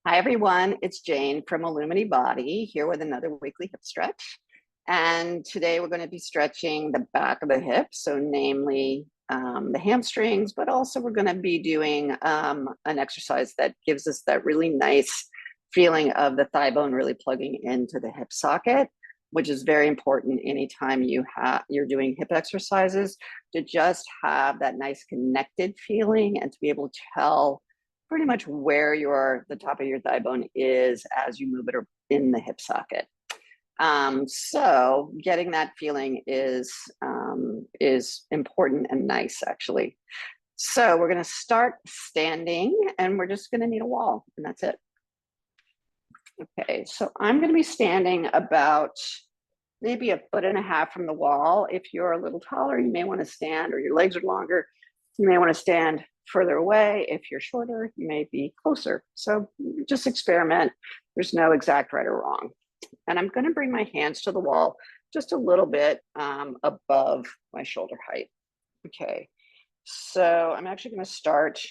Hi, everyone. It's Jane from Illumini Body here with another weekly hip stretch. And today we're going to be stretching the back of the hip, so namely the hamstrings, but also we're going to be doing an exercise that gives us that really nice feeling of the thigh bone really plugging into the hip socket, which is very important anytime you're doing hip exercises, to just have that nice connected feeling and to be able to tell pretty much where the top of your thigh bone is as you move it in the hip socket. So getting that feeling is important and nice, actually. So we're going to start standing, and we're just going to need a wall, and that's it. Okay, so I'm going to be standing about maybe 1.5 feet from the wall. If you're a little taller, you may want to stand, or your legs are longer, you may want to stand further away. If you're shorter, you may be closer. So just experiment. There's no exact right or wrong. And I'm going to bring my hands to the wall just a little bit above my shoulder height. Okay, so I'm actually going to start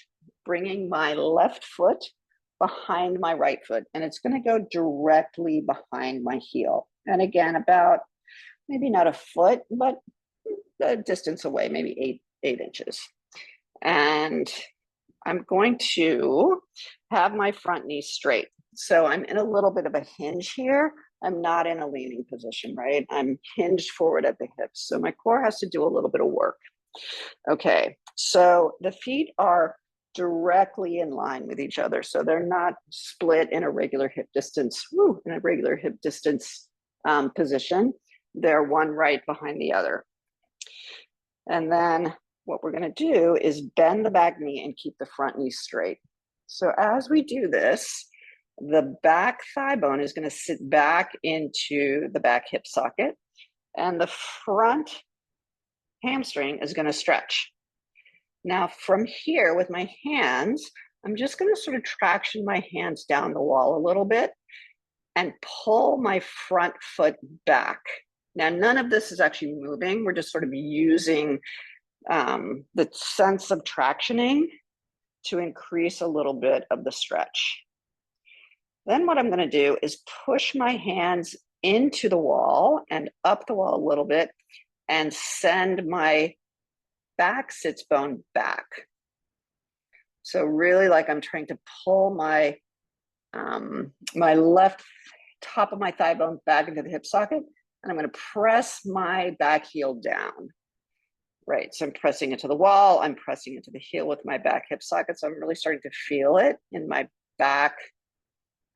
bringing my left foot behind my right foot, and it's going to go directly behind my heel. And again, about maybe not a foot, but a distance away, maybe eight inches. And I'm going to have my front knee straight. So I'm in a little bit of a hinge here. I'm not in a leaning position, right? I'm hinged forward at the hips. So my core has to do a little bit of work. Okay, so the feet are directly in line with each other. So they're not split in a regular hip distance, position. They're one right behind the other. And then what we're going to do is bend the back knee and keep the front knee straight. So as we do this, the back thigh bone is going to sit back into the back hip socket, and the front hamstring is going to stretch. Now from here with my hands, I'm just going to sort of traction my hands down the wall a little bit and pull my front foot back. Now, none of this is actually moving. We're just sort of using the sense of tractioning to increase a little bit of the stretch. Then what I'm going to do is push my hands into the wall and up the wall a little bit and send my back sits bone back. So really, like, I'm trying to pull my my left top of my thigh bone back into the hip socket, and I'm going to press my back heel down. Right, so I'm pressing into the wall, I'm pressing into the heel with my back hip socket, so I'm really starting to feel it in my back,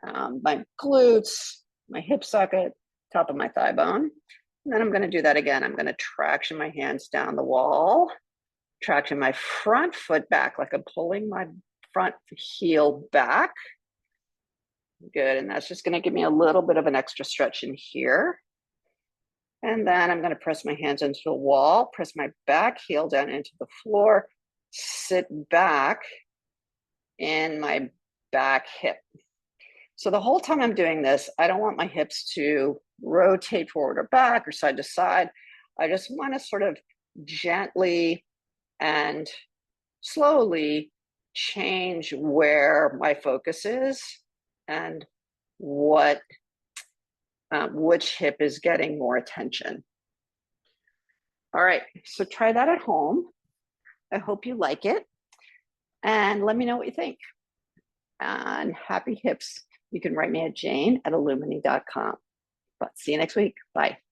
my glutes, my hip socket, top of my thigh bone. And then I'm going to do that again. I'm going to traction my hands down the wall, traction my front foot back, like I'm pulling my front heel back. Good, and that's just going to give me a little bit of an extra stretch in here. And then I'm going to press my hands into the wall, press my back heel down into the floor, sit back in my back hip. So the whole time I'm doing this, I don't want my hips to rotate forward or back or side to side. I just want to sort of gently and slowly change where my focus is and which hip is getting more attention. All right, so try that at home. I hope you like it, and let me know what you think. And happy hips. You can write me at jane@illumini.com. But see you next week. Bye.